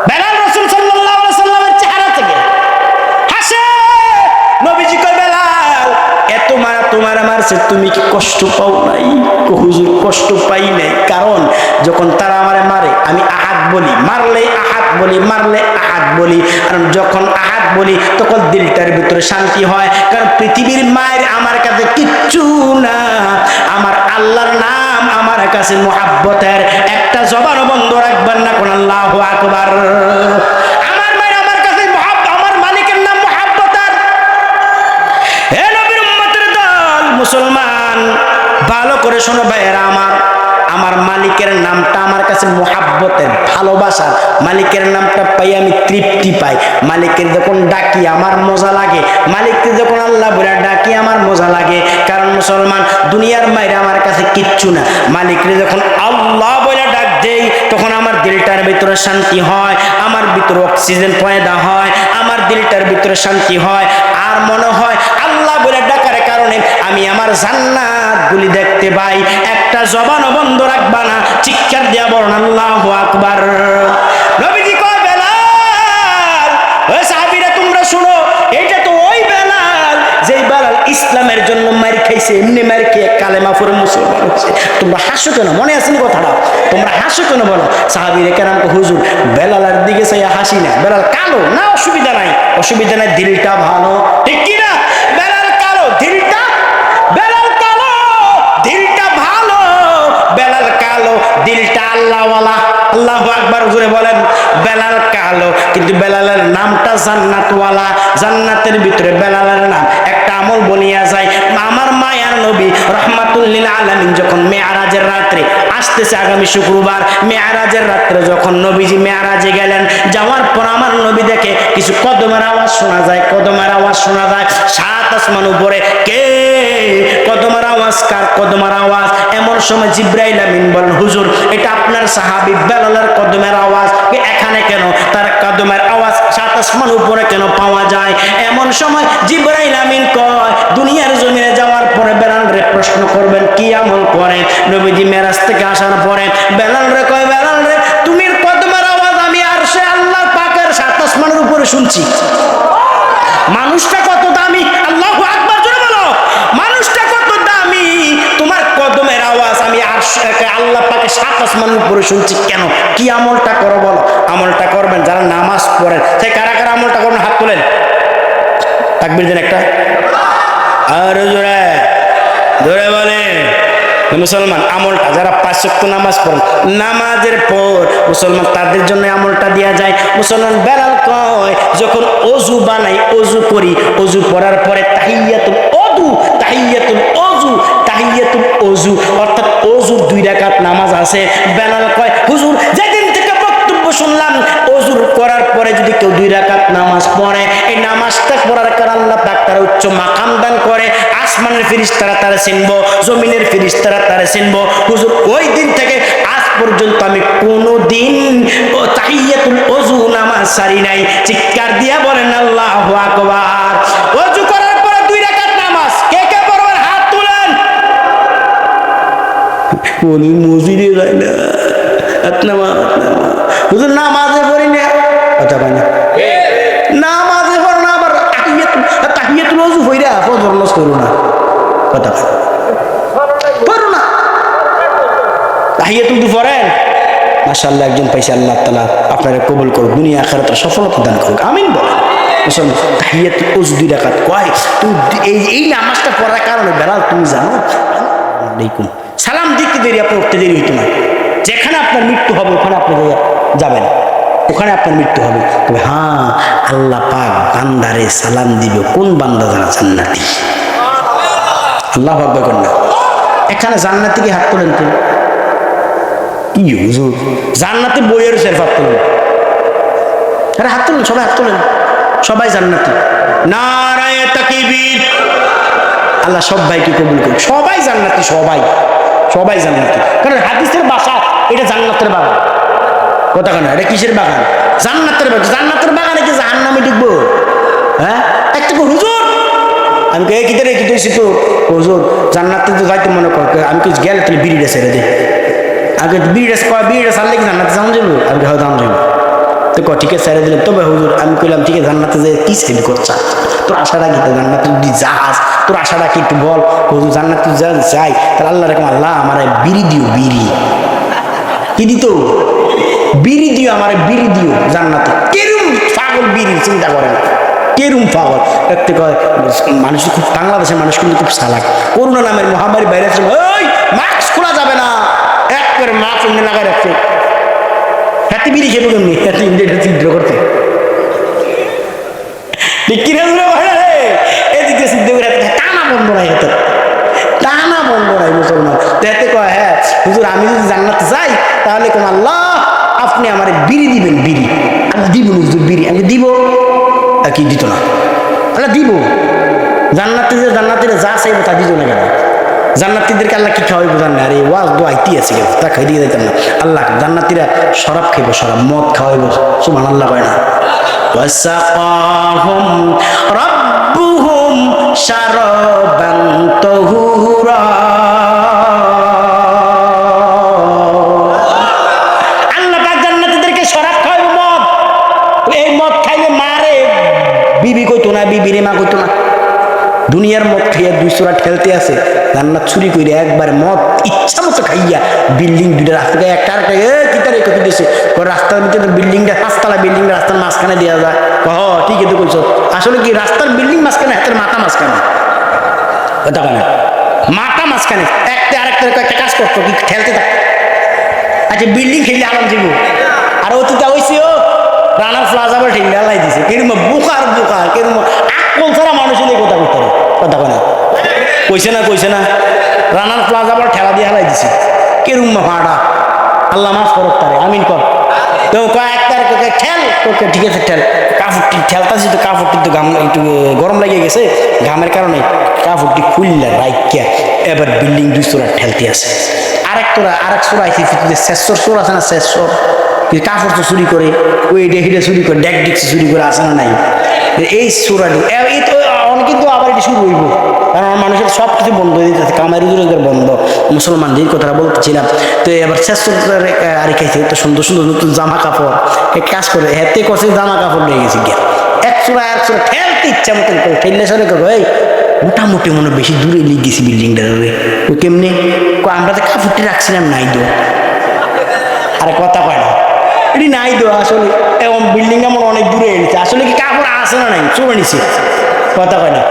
বেলাল রাসূল সাল্লাল্লাহু আলাইহি সাল্লামের চেহারা থেকে হাসে। নবীজি কয়, বেলাল এত মারা তোমার মারছে, তুমি কি কষ্ট পাও নাই? হুজুর কষ্ট পাই নাই, কারণ যখন তারা আমারে মারে আমি আহাদ বলি, মারলে আহাদ বলি, মারলে আহাদ বলি। আর যখন আহাদ বলি তখন দিলটার ভিতরে শান্তি হয়, কারণ পৃথিবীর মায়ের আমার কাছে কিচ্ছু না, আমার আল্লাহর নাম আমার কাছে মুহাব্বতের। একটা জবানও বন্ধ রাখবেন না, কোন আল্লাহু আকবার। আমার মুসলমান ভালো করে শোনো ভাইয়েরা আমার, আমার মালিকের নামটা আমার কাছে মোহাব্বতের, ভালোবাসার। মালিকের নামটা পাই আমি তৃপ্তি পাই। মালিকের যখন ডাকি আমার মজা লাগে, মালিককে যখন আল্লাহ বলে ডাকি আমার মজা লাগে। কারণ মুসলমান দুনিয়ার মায়ের আমার কাছে কিচ্ছু না। মালিকরে যখন আল্লাহ বলে ডাক দেই তখন আমার দিলটার ভিতরে শান্তি হয়, আমার ভিতরে অক্সিজেন পয়দা হয়, আমার দিলটার ভিতরে শান্তি হয়। আর মনে হয় আল্লাহ বলে ডাকার কারণে আমি আমার জান্নাত গুলি দেখতে পাই। একটা জবানও বন্ধ রাখবা না, চিৎকার দিয়া বলেন আল্লাহু আকবার। নবীজি কয় বেলাল, ওই সাহাবীরা তোমরা শুনো, এটা তো ওই বেলাল যেই বেলাল ইসলামের জন্য মার খাইছে, এমনি মার খেয়ে কালেমা পড়ে মুসলমান হচ্ছে। তোমরা হাসো কেন? মনে আছে না কথাটা? তোমরা হাসো কেন বলো? সাহাবীরা কেন হুজুর বেলালের দিকে চাই হাসি না, বেলাল কালো না, অসুবিধা নাই, অসুবিধা নাই, দিলটা ভালো, ঠিক কি না? বেলাল কালো, দিলটা, বেলাল কালো, দিলটা ভালো, বেলাল কালো, দিলটা আল্লাহওয়ালা। আল্লাহু আকবার জোরে বলেন। বেলাল কালো কিন্তু বেলালের নামটা জান্নাতওয়ালা। জান্নাতের ভিতরে বেলালের নাম। একটা আমল বনিয়া যায়। আমার মায়ার নবী রাহমাতুল লিল আলামিন যখন মেরাজের রাত্রে আসতেছে, আগামী শুক্রবার মেরাজের রাত্রে যখন নবীজি মেরাজে গেলেন, যাওয়ার পর আমার নবী দেখে কিছু কদমের আওয়াজ শোনা যায়, কদমের আওয়াজ শোনা যায়। সাত আসমান উপরে কে? কদমের আওয়াজ কার? কদমের আওয়াজ। এমন সময় জিবরাইল আমিন বলেন হুজুর এটা আপনার সাহাবী বেলালের কদমের আওয়াজ। এখানে কেন? তার কদমের আওয়াজ সাত আসমান উপরে কেন পাওয়া যায়? এমন সময় জিবরাইল আমিন কয় দুনিয়ার জমিনে যাওয়ার পরে বেলাল রে প্রশ্ন করবেন কি আমল করে। নবীজি মেরাজ থেকে আসার পরে বেলাল রে কয় বেলাল রে তুমি কদমের আওয়াজ আমি আরশে আল্লাহ পাকের সাত আসমানের উপরে শুনছি। মানুষটা কত দামি! আল্লাহু আকবার জোরে বলো। মানুষটা কত দামি! তোমার কদমের আওয়াজ আমি আরশে আল্লাহ পাকের সাত আসমানের উপরে শুনছি। কেন? কি আমলটা করো বলো? আমলটা করবেন যারা নামাজ পড়েন। সে কারা কারা আমলটা করবেন? হাত তোলেন, তাকবীর দেন একটা, আর জোরে জোরে বলেন। মুসলমান আমলটা যারা 5 ওয়াক্ত নামাজ পড়েন, নামাজের পর মুসলমান তাদের জন্য আমলটা দেয়া যায়। মুসলমান বেলাল কয় যখন ওযু বানাই, ওযু করি, ওযু করার পরে তাহিয়াতুল ওযু, তাহিয়াতুল ওযু, তাহিয়াতুল ওযু অর্থাৎ ওযুর 2 রাকাত নামাজ আছে। বেলাল কয় হুজুর যেদিন থেকে বক্তব্য শুনলাম ওযুর করার পরে যদি কেউ 2 রাকাত নামাজ পড়ে, এই নামাজটা পড়ার কারণে আল্লাহ পাক তার উচ্চ মাকাম দান করে। আসমানের ফেরেশতারা তারা চিনবো, জমিনের ফেরেশতারা তারা চিনবো। হুজুর ওই দিন থেকে আজ পর্যন্ত আমি কোনোদিন তাহিয়াতুল ওযু নামাজ সারি নাই। চিৎকার দিয়া বলেন আল্লাহু আকবার। ওযু করার পরে 2 রাকাত নামাজ কে কে পড়বেন? হাত তুলেন। কোন মসজিদে যায় না, হুজুর নামাজে পড়ি না, কথা পাই না, নামাজে পড়ো না, আবার তাহিয়াতুল ওযু হইরা ফজর নামাজ করো না, কথা পাই পড়ো না। তাহিয়াতুল ওযু পড়েন, মাশাআল্লাহ একজন পাইছে, আল্লাহ তাআলা আপনারা কবুল করুক, দুনিয়া আখিরাতে সফলতা দান করুক, আমিন বলেন। মুসলমান তাহিয়াতুল ওযু 2 রাকাত কয় তুমি এই নামাজটা পড়ার কারণে বেলাল তুমি জানো আলাইকুম সালাম দিতে দেরি, আপনি উঠতে দেরি হইতো না। যেখানে আপনার মৃত্যু হবে ওখানে আপনি যাবেন, ওখানে আপনার মৃত্যু হবে। তবে হ্যাঁ আল্লাহ পাক বান্দারে সালাম দিবে, কোন বান্দা যারা জান্নাতি। আল্লাহু আকবার করেন না। এখানে জান্নাতিকে হাত তোলেন তো, কি হুজুর জান্নাতি বইয়ের সের হাত তোলেন, আরে হাত তোলেন, সবাই হাত তোলেন, সবাই জান্নাতি। নারায়ে তাকবীর। আল্লাহ সবাইকে কবুল করুন, সবাই জান্নাতি, সবাই সবাই জান্নাতি। কারণ হাদিসের ভাষা এটা জান্নাতের বাগান, কথা কেন? এটা কিসের বাগান? জান্নাতের বাগান। জান্নাতের বাগানে কি জাহান্নামে ঢুকবো? হ্যাঁ একটু হুজুর আমি কে কি রে কি তুইছি তো হুজুর জান্নাতে তো যাইতে মনে কর, আমি কি গেলে তাহলে বিড়িটা ছেড়ে দে, আগে বিড়িটা ছাড়লে কি জান্নাতে যাওয়া যাবো? আমি হয় দাম যাবো তো ক ঠিক আছে ছেড়ে দিলেন। তবে হুজুর আমি কইলাম ঠিক আছে জান্নাতে যে কি সেভ করছা, তোর আশা রাখি তো জান্নাতে যদি জাহাজ, তোর আশা রাখি একটু বল। হুজুর জান্নাতে যাই তাহলে আল্লাহ রকম আল্লাহ আমার বিড়ি দিও, বিড়ি কি দিত? বিড়ি দিও, আমার বিড়ি দিও জান্নাতে। কেরুম পাগল বিড়ি, চিন্তা করেন কেরুম পাগল। দেখতে কয় মানুষ খুব, বাংলাদেশের মানুষ কিন্তু খুব চালাক। করোনা নামের মহামারী বাইরে ওই মাস্ক খোলা যাবে না, এক করে মাস্ক এমনি লাগাই রাখছে। হাতি বিড়ি খেয়ে কেমনি হাতি ইন্ডিয়া ছিদ্র করতে, ঠিক কিনা? এদিকে সিদ্ধ করে টানা বন্ধ নাই হাতে, জান্নাতে যাই তাহলে কোন আল্লাহ আপনি আমার বিড়ি দিবেন, বিড়ি আমি দিব, বিড়ি আমি দিব, কি দিত না আল্লাহ দিব। জান্নাতিরা যা চাইবো তা দিত না কেন? জান্নাতীদেরকে আল্লাহ কি খাওয়াইবো জান না? আরে ওয়াজ দোয়াইতি আছে কেন, তা খাই দিয়ে যাইতাম না। আল্লাহ জান্নাতীরা শরাব খাইবো, শরাব মদ খাওয়াইবো, সুবহানাল্লাহ কয় না? ওয়াসাকাহুম রাব্বুহুম শারাবান তাহুরা, আল্লাহ পাক জান্নাতীদেরকে শরাব খাওয়াইবো, মদ। এই মদ খাইলে মারে বিবি কইতো না, বিবিরে মা কইতো না। দুনিয়ার মদ খাইয়া 200 ঠেলতে আছে, জান্নাত চুরি করে একবার মদ ইচ্ছা মতো খাইয়া বিল্ডিং দুইটা রাস্তা একটা আর কিতারে কপি দিয়েছে, রাস্তার ভিতরে বিল্ডিংটা 5 তলা বিল্ডিংটা রাস্তার মাঝখানে দেওয়া যায়। ঠিক আছে কইছ, আসলে কি রাস্তার বিল্ডিং মাঝখানে, হাতের মাথা মাঝখানে, কথা কেন মাথা মাঝখানে একটা আরেকটা একটা কাজ করতো কি ঠেলতে থাক। আচ্ছা বিল্ডিং খেলে আরাম যাব, আর অতীতে হয়েছে ও রানার প্লাজা বলে ঠিক লাই দিছে, কিরম বুকার বুকার কিরম আকল ছাড়া মানুষের কথা করতে হবে, কথা কেন কইছে না রানার প্লাজা বলে ঠেলা দিয়ে হালাই দিছে, কিরম ভাড়া আল্লাহ মাফ করত তারে, আমিন কর। তো কয়েকটার ঠেল তোকে, ঠিক আছে ঠেল, কাপড়টি ঠেলতাছি তো কাপড়টি তো ঘাম একটু গরম লেগে গেছে, ঘামের কারণে কাপড়টি খুললে রাইকিয়া এবার বিল্ডিং 200 ঠেলতে আছে। আরেক সোরা আইসি শেষর সোর আছে না, শেষর কাপড় তো চুরি করে, ওই ডেহিটা চুরি করে, ডেক ডিক্সি চুরি করে আসে না নাই? এই সোরাটি এই তো অনেকে তো আবার এটি শুরু হইব, কারণ মানুষের সব কিছু বন্ধ হয়ে যেতেছে, কামাই রোজগার বন্ধ, মুসলমান যেই কথাটা বলতেছিলাম। তো এবার শেষ আর খাইছে তো সুন্দর সুন্দর নতুন জামা কাপড়, এক কাজ করে হেতে করছে, জামা কাপড় নিয়ে গেছে গিয়া এক সোরা ঠেলতে ইচ্ছা মতন করে ঠেললে সরে করবো, এই মোটামুটি মনে বেশি দূরে লিখ গেছি বিল্ডিংটা, ওই কেমনি আমরা তো কাপড়টি রাখছিলাম নাই দো, আরে কথা কয় না এটি নাই দো, আসলে এবং বিল্ডিং আমার অনেক দূরে এনেছে, আসলে কি কাপড় আসে না নাই চলে নিছে, কথা কয় না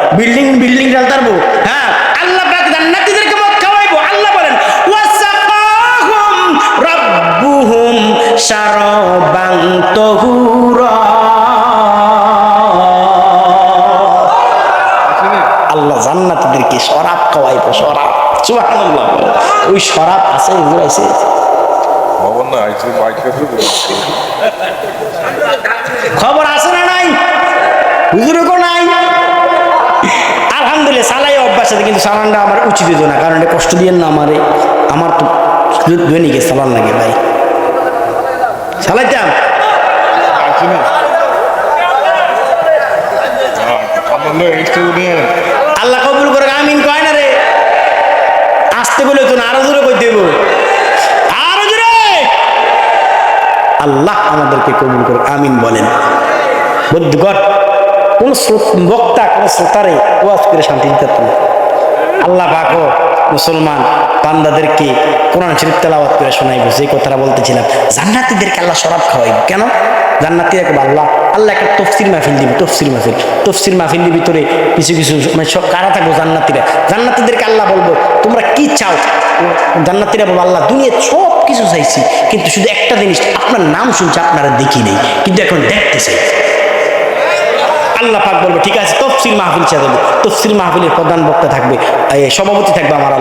বিল্ডিং ডালতারবো। হ্যাঁ আল্লাহ পাক জান্নাতীদেরকে মদ খাওয়াইবো, আল্লাহ বলেন ওয়াসাকাহুম রাব্বুহুম শারাবান তাহুরা, আল্লাহ জান্নাতীদেরকে শরাব খাওয়াইবো, শরাব, সুবহানাল্লাহ। ওই শরাব আছে, এগুলো আছে খবর আছে না নাই? হুজুরও নাই, আলহামদুলিল্লাহ চালাই অভ্যাস আছে, কিন্তু চালানটা আমার উচিত হতো না, কারণ এটা কষ্ট দিয়ে না আমারে, আমার তো দৈনিকে চালান লাগে ভাই, চালাইতাম। আল্লাহ কবুল করে, আমিন কয় না রে, আসতে বলে তো না, আরো জোরে কই দেব, আরো জোরে, আল্লাহ আমাদেরকে কবুল করে, আমিন বলেন। বুদ্ধগণ কোন বক্তা কোন শ্রোতারে ওয়াজ করে শান্তি দিতে পারত না। আল্লাহ পাক মুসলমান বান্দাদেরকে কোরআন শরীফ তেলাওয়াত করে শোনাইব। যে কথাটা বলতেছিলাম, জান্নাতীদেরকে আল্লাহ শরাব খাওয়াইব কেন? জান্নাতীরা আল্লাহ একটা তফসির মাহফিল দিব, তফসির মাহফিলের ভিতরে কিছু মানে সব কারা থাকবো জান্নাতীদেরকে আল্লাহ বলবো তোমরা কি চাও? জান্নাতীরা বলবো আল্লাহ দুনিয়া সব কিছু চাইছি, কিন্তু শুধু একটা জিনিস, আপনার নাম শুনছি আপনারা দেখি নেই, কিন্তু এখন দেখতে চাই। আল্লাহ পাক বলবো ঠিক আছে, তফসির মাহফিল সাজাবো। তফসির মাহফিলের প্রধান বক্তা থাকবে, সভাপতি থাকবে আমার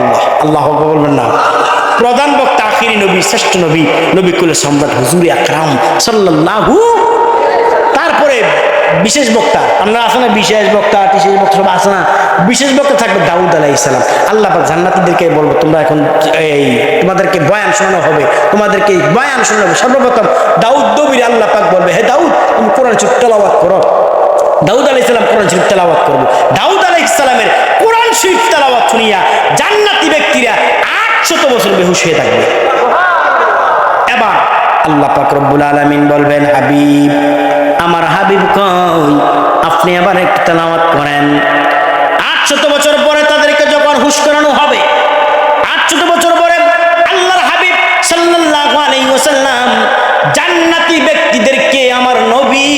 আল্লাহ বলবেন না, প্রধান বক্তা আখিরি নবী, শ্রেষ্ঠ নবী কুলের সম্রাট হুজুর আকরাম সাল্লাল্লাহু। তারপরে বিশেষ বক্তা, আমরা আছে না বিশেষ বক্তা সব আছে না, বিশেষ বক্তা থাকবে দাউদ আলাইহিস সালাম। আল্লাহ পাক জান্নাতীদেরকে বলবো তোমরা এখন তোমাদেরকে বয়ান শোনানো হবে, সর্বপ্রথম দাউদ নবীর আল্লাহ পাক বলবে, হে দাউদ তুমি কোরআন শরীফ তেলাওয়াত করো। দাউদ আলাইহিস সালাম কোরআন শরীফ তেলাওয়াত করবে। দাউদ আলাইহিস সালামের কোরআন শরীফ তেলাওয়াত শুনিয়া জান্নাতি ব্যক্তিরা 800 বছর বেহুশ হয়ে থাকবে। এবার আল্লাহ পাক রব্বুল আলামিন বলবেন, হাবিব, আমার হাবিব কই, আপনি আবার একটু তেলাওয়াত করেন। 800 বছর পরে তাদেরকে যখন হুশ করানো হবে, 800 বছর পরে আল্লাহর হাবিব সাল্লাল্লাহু আলাইহি ওয়াসাল্লাম জান্নাতি ব্যক্তিদেরকে আমার নবী,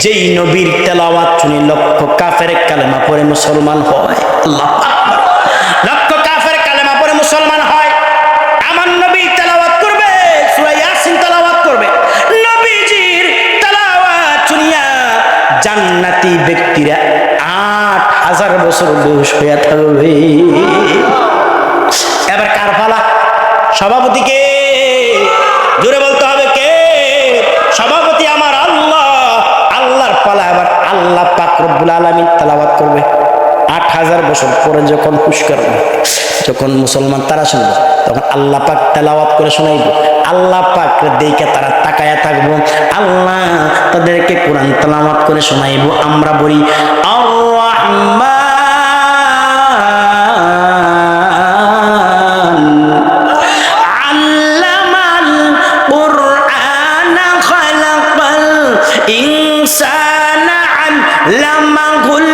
যেই নবীর তেলাওয়াত শুনে লক্ষ কাফের কালেমা পড়ে মুসলমান হয়, আল্লাহু আকবার, লক্ষ কাফের কালেমা পড়ে মুসলমান হয়, আমার নবী তেলাওয়াত করবে, সূরা ইয়াসিন তেলাওয়াত করবে। নবীজির তেলাওয়াত শুনিয়া জান্নাতি ব্যক্তিরা 8000 বছর বেহুশ হইয়া থাকবে। এবার কার পালা? সভাপতি কে? জোরে বলতে হবে কে? সভাপতি আমার আল্লাহ। আল্লাহর পালা আবার আল্লাহ পাক রব্বুল আলামিন তেলাওয়াত করবে। ৮,০০০ বছর পরে যখন পুষ্কর, যখন মুসলমান তারা শুনবে, তখন আল্লাহ পাক তেলাওয়াত করে শোনাইব। আল্লাহ পাক দেখে তারা তাকায়া থাকবো, আল্লাহ তাদেরকে কোরআন তেলাওয়াত করে শোনাইব। আমরা বলি আর রহমান আল্লামাল কুরআন খালাকাল ইনসানা আল্লামাহুল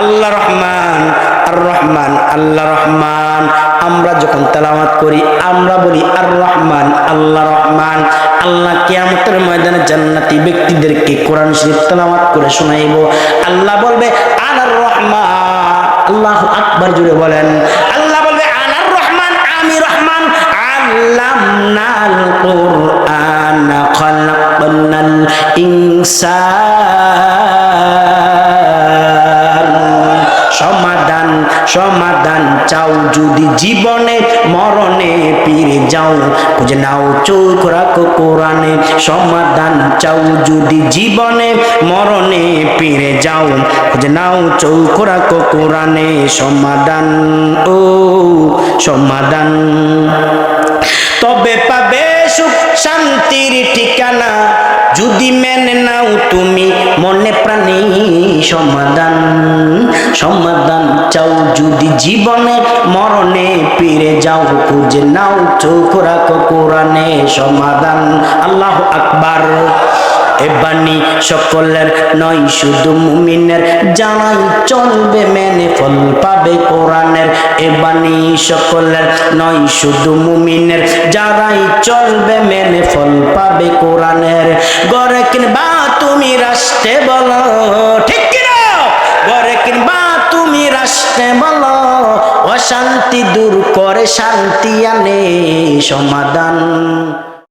আল্লাহ রহমান, আর রহমান, আল্লাহ রহমান। আমরা যখন তেলাওয়াত করি আমরা বলি আর রহমান, আল্লাহ রহমান। আল্লাহ কিয়ামতের ময়দানে জান্নাতি ব্যক্তিদেরকে কোরআন শরীফ তেলাওয়াত করে শোনাইব। আল্লাহ বলবে আনার রহমান। আল্লাহু আকবার, জুড়ে বলেন। আল্লাহ বলবে আনার রহমান, আমি রহমান। আল্লামনাল কুরআন খালাকনাল ইনসান। সমাধান, সমাধান চাও যদি জীবনে, মরণে ফিরে যাও, খুঁজে নাও চোখ রাখো কোরআনে। সমাধান চাও যদি জীবনে, মরণে ফিরে যাও, খুঁজে নাও চোখ রাখো কোরআনে। সমাধান, ও সমাধান, তবে পাবে সুখ শান্তির ঠিকানা, যদি মেনে নাও তুমি মনে প্রাণে। সমাধান, সমাধান চাও যদি জীবনে, মরণে ফিরে যাও, খুঁজে নাও চোখ রাখো কোরআনে। সমাধান। আল্লাহু আকবার। এ বাণী সকলের নয় শুধু মুমিনের, জানাই চলবে মেনে ফল পাবে কোরআনের। এ বাণী সকলের নয় শুধু মুমিনের, যারাই চলবে মেনে ফল পাবে কোরআনের। গড়ে কিনবা তুমি রাষ্ট্রে বলো, ঠিক কিনা? গড়ে কিনবা তুমি রাষ্ট্রে বলো, অশান্তি দূর করে শান্তি আনে। সমাধান।